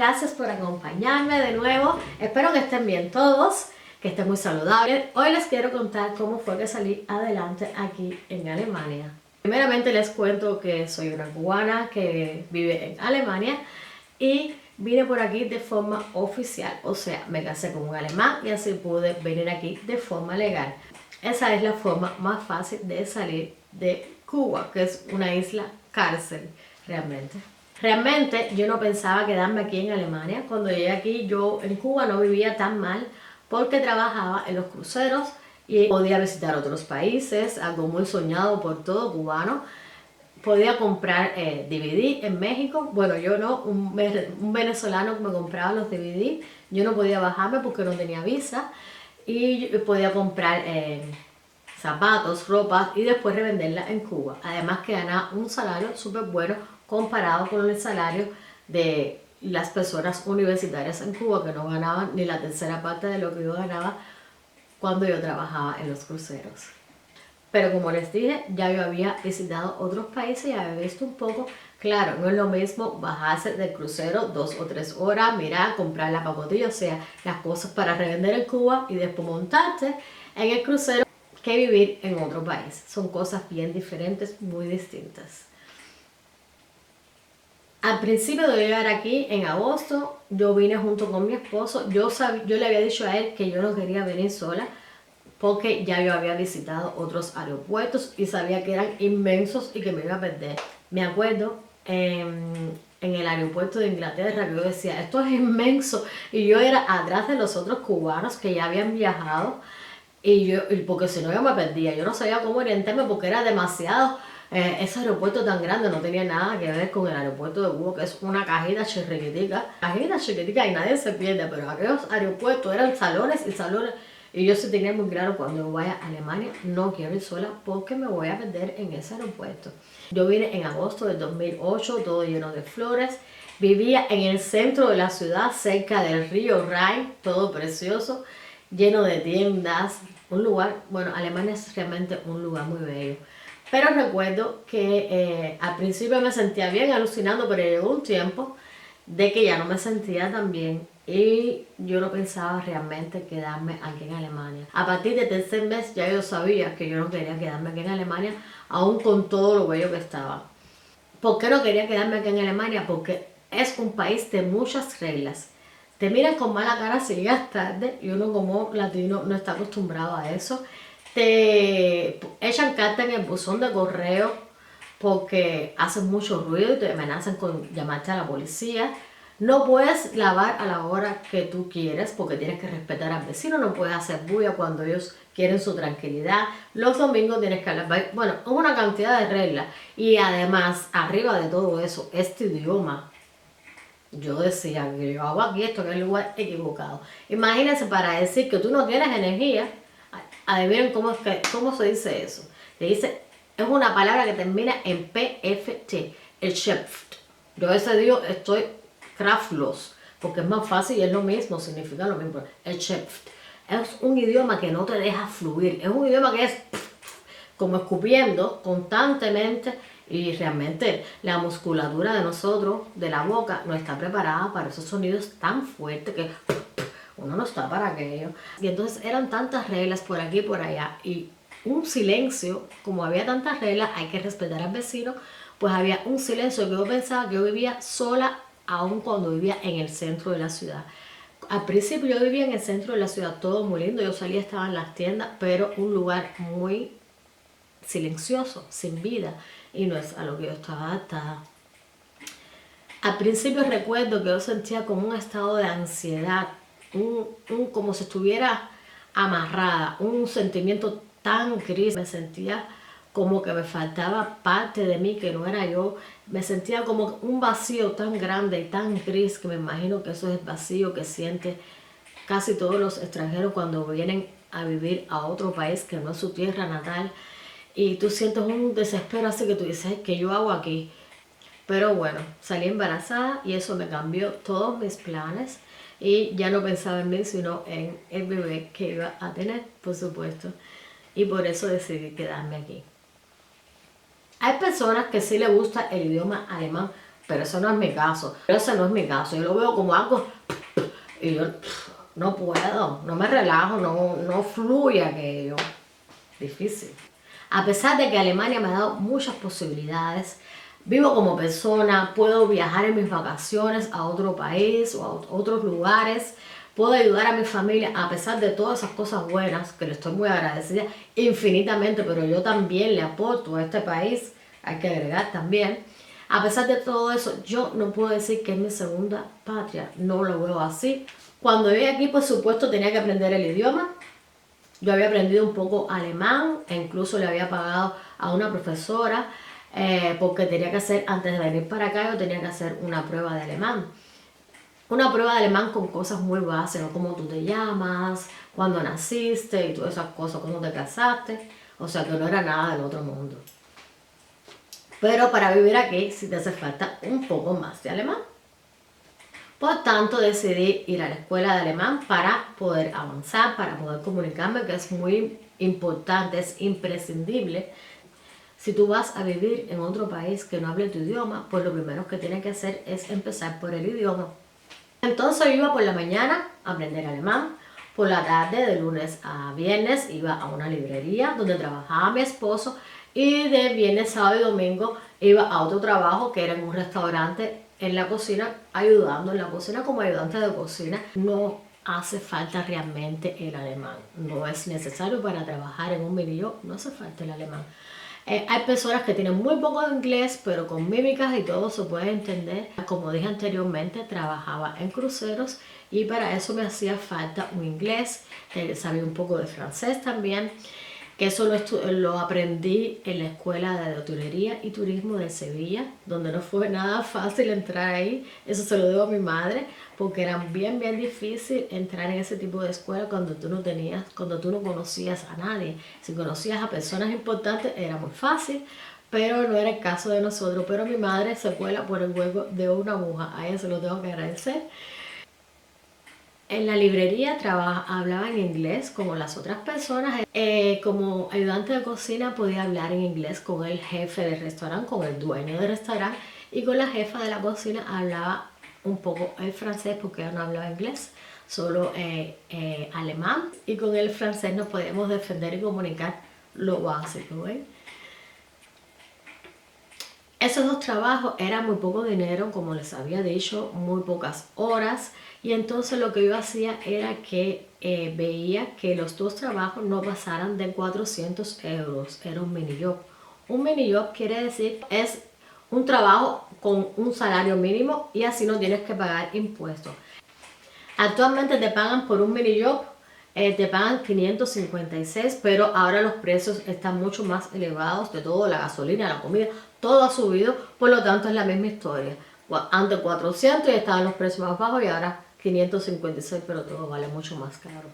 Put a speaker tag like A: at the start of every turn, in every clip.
A: gracias por acompañarme de nuevo. Espero que estén bien todos, que estén muy saludables. Hoy les quiero contar cómo fue que salí adelante aquí en Alemania. Primeramente les cuento que soy una cubana que vive en Alemania y vine por aquí de forma oficial, o sea, me casé con un alemán y así pude venir aquí de forma legal. Esa es la forma más fácil de salir de Cuba, que es una isla cárcel realmente. Realmente yo no pensaba quedarme aquí en Alemania. Cuando llegué aquí yo en Cuba no vivía tan mal porque trabajaba en los cruceros y podía visitar otros países, algo muy soñado por todo cubano. Podía comprar DVD en México. Bueno, yo no, un venezolano me compraba los DVD. Yo no podía bajarme porque no tenía visa. Y podía comprar zapatos, ropa y después revenderla en Cuba. Además que ganaba un salario súper bueno comparado con el salario de las personas universitarias en Cuba, que no ganaban ni la tercera parte de lo que yo ganaba cuando yo trabajaba en los cruceros. Pero como les dije, ya yo había visitado otros países y había visto un poco. Claro, no es lo mismo bajarse del crucero 2 o 3 horas, mirar, comprar la pacotilla, o sea, las cosas para revender en Cuba y después montarte en el crucero que vivir en otro país. Son cosas bien diferentes, muy distintas. Al principio de llegar aquí, en agosto, yo vine junto con mi esposo. Yo le había dicho a él que yo no quería venir sola porque ya yo había visitado otros aeropuertos y sabía que eran inmensos y que me iba a perder. Me acuerdo en el aeropuerto de Inglaterra que yo decía, esto es inmenso, y yo era atrás de los otros cubanos que ya habían viajado y porque si no yo me perdía, yo no sabía cómo orientarme porque era demasiado. Ese aeropuerto tan grande no tenía nada que ver con el aeropuerto de Cuba, que es una cajita chiquitica y nadie se pierde, pero aquellos aeropuertos eran salones y salones. Y yo sí tenía muy claro, cuando yo vaya a Alemania no quiero ir sola porque me voy a perder en ese aeropuerto. Yo vine en agosto del 2008, todo lleno de flores. Vivía en el centro de la ciudad, cerca del río Rhein, todo precioso, lleno de tiendas. Un lugar, bueno, Alemania es realmente un lugar muy bello. Pero recuerdo que al principio me sentía bien, alucinando, pero llegó un tiempo de que ya no me sentía tan bien y yo no pensaba realmente quedarme aquí en Alemania. A partir del tercer mes ya yo sabía que yo no quería quedarme aquí en Alemania, aún con todo lo bello que estaba. ¿Por qué no quería quedarme aquí en Alemania? Porque es un país de muchas reglas. Te miran con mala cara si llegas tarde y uno como latino no está acostumbrado a eso. Te echan carta en el buzón de correo porque hacen mucho ruido y te amenazan con llamarte a la policía. No puedes lavar a la hora que tú quieres porque tienes que respetar al vecino. No puedes hacer bulla cuando ellos quieren su tranquilidad. Los domingos tienes que hablar. Bueno, es una cantidad de reglas. Y además, arriba de todo eso, este idioma. Yo decía que yo hago aquí esto en el lugar equivocado. Imagínense, para decir que tú no tienes energía, adivinen cómo se dice eso. Se dice, es una palabra que termina en PFT, el chef. Yo a veces digo, estoy kraftlos, porque es más fácil y es lo mismo, significa lo mismo. El chef es un idioma que no te deja fluir, es un idioma que es como escupiendo constantemente y realmente la musculatura de nosotros, de la boca, no está preparada para esos sonidos tan fuertes que uno no está para aquello. Y entonces eran tantas reglas por aquí y por allá y un silencio, como había tantas reglas, hay que respetar al vecino, pues había un silencio que yo pensaba que yo vivía sola aun cuando vivía en el centro de la ciudad. Al principio yo vivía en el centro de la ciudad, todo muy lindo, yo salía, estaba en las tiendas, pero un lugar muy silencioso, sin vida, y no es a lo que yo estaba adaptada. Al principio recuerdo que yo sentía como un estado de ansiedad, como si estuviera amarrada, un sentimiento tan gris. Me sentía como que me faltaba parte de mí que no era yo. Me sentía como un vacío tan grande y tan gris, que me imagino que eso es el vacío que sienten casi todos los extranjeros cuando vienen a vivir a otro país que no es su tierra natal. Y tú sientes un desespero así que tú dices, ¿qué yo hago aquí? Pero bueno, salí embarazada y eso me cambió todos mis planes y ya no pensaba en mí sino en el bebé que iba a tener, por supuesto. Y por eso decidí quedarme aquí. Hay personas que sí les gusta el idioma alemán pero eso no es mi caso. Ese no es mi caso. Yo lo veo como algo y yo no puedo, no me relajo, no fluye aquello. Difícil. A pesar de que Alemania me ha dado muchas posibilidades, vivo como persona, puedo viajar en mis vacaciones a otro país o a otros lugares, puedo ayudar a mi familia, a pesar de todas esas cosas buenas, que le estoy muy agradecida infinitamente, pero yo también le aporto a este país, hay que agregar también. A pesar de todo eso, yo no puedo decir que es mi segunda patria, no lo veo así. Cuando llegué aquí, por supuesto, tenía que aprender el idioma. Yo había aprendido un poco alemán e incluso le había pagado a una profesora porque tenía que hacer, antes de venir para acá, yo tenía que hacer una prueba de alemán. Una prueba de alemán con cosas muy básicas, como tú te llamas, cuándo naciste y todas esas cosas, cuándo te casaste. O sea que no era nada del otro mundo. Pero para vivir aquí sí te hace falta un poco más de alemán. Por tanto, decidí ir a la escuela de alemán para poder avanzar, para poder comunicarme, que es muy importante, es imprescindible. Si tú vas a vivir en otro país que no hable tu idioma, pues lo primero que tienes que hacer es empezar por el idioma. Entonces yo iba por la mañana a aprender alemán, por la tarde, de lunes a viernes, iba a una librería donde trabajaba mi esposo y de viernes, sábado y domingo iba a otro trabajo que era en un restaurante en la cocina, ayudando en la cocina como ayudante de cocina. No hace falta realmente el alemán, no es necesario para trabajar en un video, no hace falta el alemán. Hay personas que tienen muy poco de inglés, pero con mímicas y todo se puede entender. Como dije anteriormente, trabajaba en cruceros y para eso me hacía falta un inglés. Sabía un poco de francés también, que eso lo aprendí en la Escuela de Hotelería y Turismo de Sevilla, donde no fue nada fácil entrar ahí. Eso se lo debo a mi madre, porque era bien difícil entrar en ese tipo de escuela cuando tú no conocías a nadie. Si conocías a personas importantes era muy fácil, pero no era el caso de nosotros. Pero mi madre se cuela por el hueco de una aguja, a ella se lo tengo que agradecer. En la librería hablaba en inglés como las otras personas. Como ayudante de cocina podía hablar en inglés con el jefe del restaurante, con el dueño del restaurante, y con la jefa de la cocina hablaba un poco el francés porque ella no hablaba inglés, solo alemán, y con el francés nos podíamos defender y comunicar lo básico. Esos dos trabajos eran muy poco dinero, como les había dicho, muy pocas horas. Y entonces lo que yo hacía era que veía que los dos trabajos no pasaran de 400 euros. Era un mini job. Un mini job quiere decir es un trabajo con un salario mínimo y así no tienes que pagar impuestos. Actualmente te pagan por un mini job, te pagan 556, pero ahora los precios están mucho más elevados de todo, la gasolina, la comida, todo ha subido, por lo tanto es la misma historia. Antes 400 y estaban los precios más bajos y ahora 556, pero todo vale mucho más caro.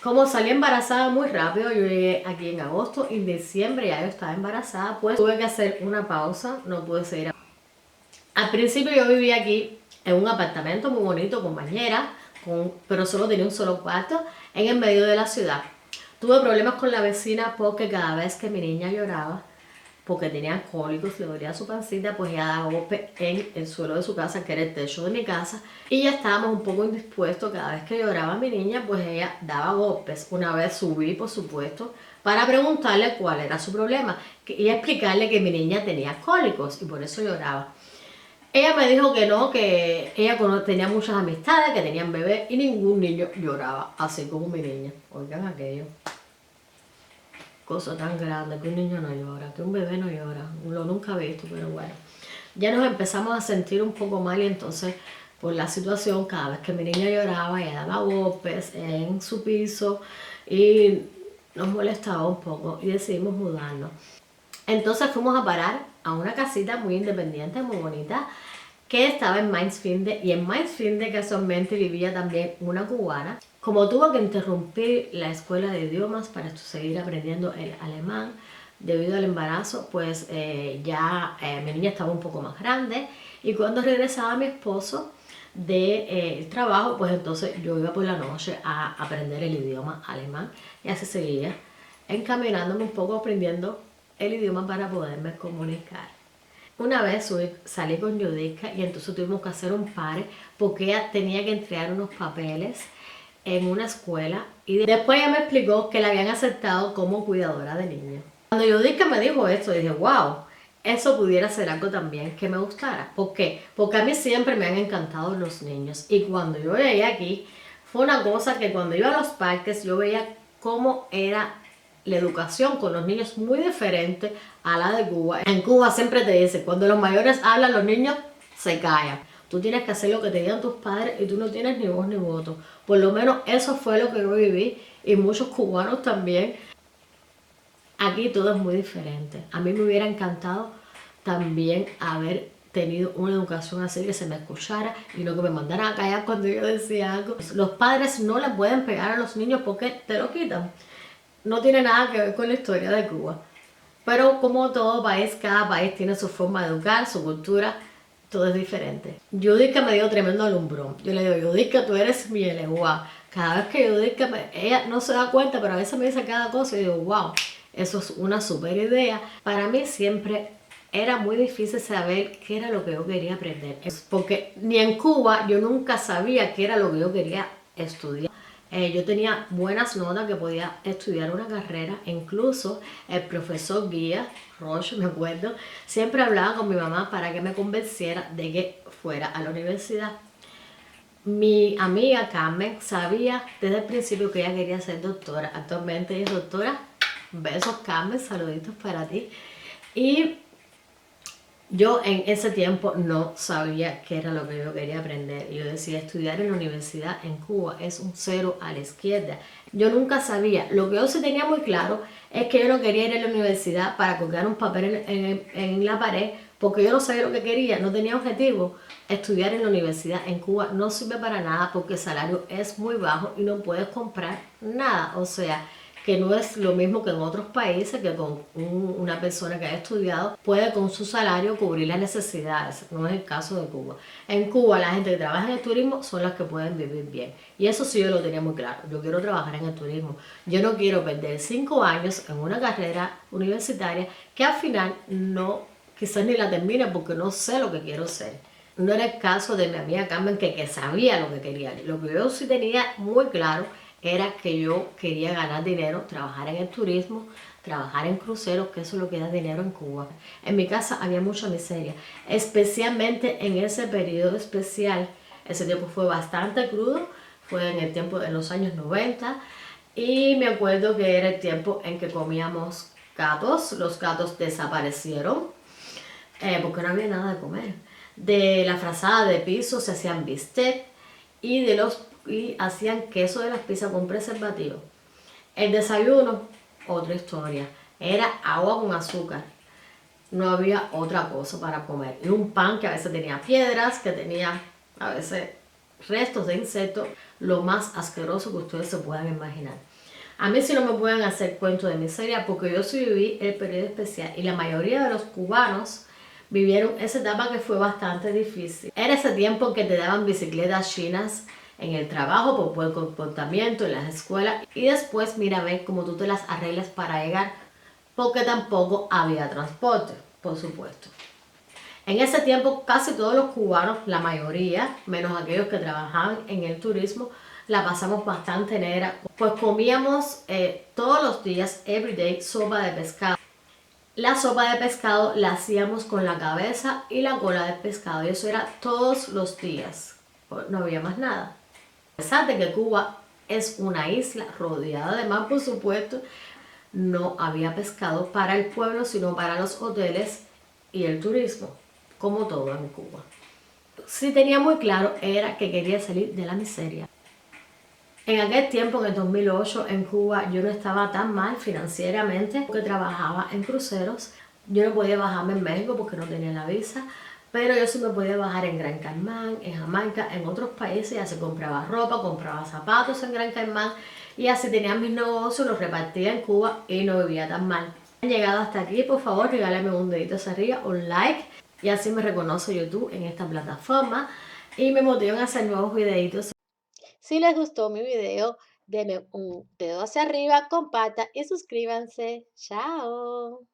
A: Como salí embarazada muy rápido, yo llegué aquí en agosto y en diciembre ya yo estaba embarazada, pues tuve que hacer una pausa, no pude seguir. Al principio yo vivía aquí en un apartamento muy bonito con bañera, pero solo tenía un solo cuarto en el medio de la ciudad. Tuve problemas con la vecina porque cada vez que mi niña lloraba, porque tenía cólicos, le dolía su pancita, pues ella daba golpes en el suelo de su casa, que era el techo de mi casa, y ya estábamos un poco indispuestos. Cada vez que lloraba mi niña, pues ella daba golpes. Una vez subí, por supuesto, para preguntarle cuál era su problema y explicarle que mi niña tenía cólicos y por eso lloraba. Ella me dijo que no, que ella tenía muchas amistades, que tenían bebés y ningún niño lloraba, así como mi niña. Oigan aquello. Cosa tan grande, que un niño no llora, que un bebé no llora. Lo nunca he visto, pero bueno. Ya nos empezamos a sentir un poco mal y entonces por la situación, cada vez que mi niña lloraba, ella daba golpes en su piso y nos molestaba un poco y decidimos mudarnos. Entonces fuimos a parar a una casita muy independiente, muy bonita, que estaba en Mainz-Finde, y en Mainz-Finde casualmente vivía también una cubana. Como tuvo que interrumpir la escuela de idiomas para seguir aprendiendo el alemán debido al embarazo, pues mi niña estaba un poco más grande, y cuando regresaba mi esposo del trabajo, pues entonces yo iba por la noche a aprender el idioma alemán y así seguía encaminándome un poco aprendiendo el idioma para poderme comunicar. Una vez salí con Yudica y entonces tuvimos que hacer un pare porque ella tenía que entregar unos papeles en una escuela y después ella me explicó que la habían aceptado como cuidadora de niños. Cuando Yudica me dijo esto, dije, wow, eso pudiera ser algo también que me gustara. ¿Por qué? Porque a mí siempre me han encantado los niños y cuando yo veía aquí, fue una cosa que cuando iba a los parques yo veía cómo era la educación con los niños muy diferente a la de Cuba. En Cuba siempre te dicen, cuando los mayores hablan, los niños se callan. Tú tienes que hacer lo que te digan tus padres y tú no tienes ni voz ni voto. Por lo menos eso fue lo que yo viví y muchos cubanos también. Aquí todo es muy diferente. A mí me hubiera encantado también haber tenido una educación así que se me escuchara y no que me mandaran a callar cuando yo decía algo. Los padres no le pueden pegar a los niños porque te lo quitan. No tiene nada que ver con la historia de Cuba. Pero como todo país, cada país tiene su forma de educar, su cultura, todo es diferente. Yudica me dio tremendo alumbrón. Yo le digo, Yudica, tú eres mi LUA. Cada vez que Yudica, ella no se da cuenta, pero a veces me dice cada cosa y digo, wow, eso es una super idea. Para mí siempre era muy difícil saber qué era lo que yo quería aprender. Porque ni en Cuba yo nunca sabía qué era lo que yo quería estudiar. Yo tenía buenas notas que podía estudiar una carrera, incluso el profesor guía, Roche, me acuerdo, siempre hablaba con mi mamá para que me convenciera de que fuera a la universidad. Mi amiga Carmen sabía desde el principio que ella quería ser doctora, actualmente ella es doctora. Besos Carmen, saluditos para ti. Y yo en ese tiempo no sabía qué era lo que yo quería aprender. Yo decía, estudiar en la universidad en Cuba es un cero a la izquierda. Yo nunca sabía. Lo que yo sí tenía muy claro es que yo no quería ir a la universidad para colgar un papel en la pared porque yo no sabía lo que quería, no tenía objetivo. Estudiar en la universidad en Cuba no sirve para nada porque el salario es muy bajo y no puedes comprar nada. O sea, que no es lo mismo que en otros países, que con una persona que haya estudiado puede con su salario cubrir las necesidades. No es el caso de Cuba. En Cuba la gente que trabaja en el turismo son las que pueden vivir bien. Y eso sí yo lo tenía muy claro. Yo quiero trabajar en el turismo. Yo no quiero perder 5 años en una carrera universitaria que al final no, quizás ni la termine porque no sé lo que quiero ser. No era el caso de mi amiga Carmen que sabía lo que quería. Lo que yo sí tenía muy claro era que yo quería ganar dinero, trabajar en el turismo, trabajar en cruceros, que eso es lo que da dinero en Cuba. En mi casa había mucha miseria, especialmente en ese periodo especial. Ese tiempo fue bastante crudo, fue en el tiempo de los años 90 y me acuerdo que era el tiempo en que comíamos gatos. Los gatos desaparecieron porque no había nada de comer. De la frazada de piso se hacían bistec y hacían queso de las pizzas con preservativo. El desayuno, otra historia. Era agua con azúcar. No había otra cosa para comer. Y un pan que a veces tenía piedras, que tenía a veces restos de insectos, lo más asqueroso que ustedes se puedan imaginar. A mí sí no me pueden hacer cuento de miseria porque yo sí viví el periodo especial y la mayoría de los cubanos vivieron esa etapa que fue bastante difícil. Era ese tiempo en que te daban bicicletas chinas en el trabajo por buen comportamiento, en las escuelas y después mira a ver cómo tú te las arreglas para llegar porque tampoco había transporte, por supuesto. En ese tiempo casi todos los cubanos, la mayoría, menos aquellos que trabajaban en el turismo, la pasamos bastante negra, pues comíamos todos los días, everyday, sopa de pescado. La sopa de pescado la hacíamos con la cabeza y la cola del pescado y eso era todos los días, no había más nada. A pesar de que Cuba es una isla rodeada de mar, por supuesto, no había pescado para el pueblo, sino para los hoteles y el turismo, como todo en Cuba. Sí tenía muy claro era que quería salir de la miseria. En aquel tiempo, en el 2008, en Cuba, yo no estaba tan mal financieramente porque trabajaba en cruceros. Yo no podía bajarme en México porque no tenía la visa, pero yo sí me podía bajar en Gran Caimán, en Jamaica, en otros países. Ya se compraba ropa, compraba zapatos en Gran Caimán y así tenía mis negocios, los repartía en Cuba y no vivía tan mal. Si han llegado hasta aquí, por favor, regálame un dedito hacia arriba, un like y así me reconoce YouTube en esta plataforma y me motivan a hacer nuevos videitos. Si les gustó mi video, denme un dedo hacia arriba, compartan y suscríbanse. ¡Chao!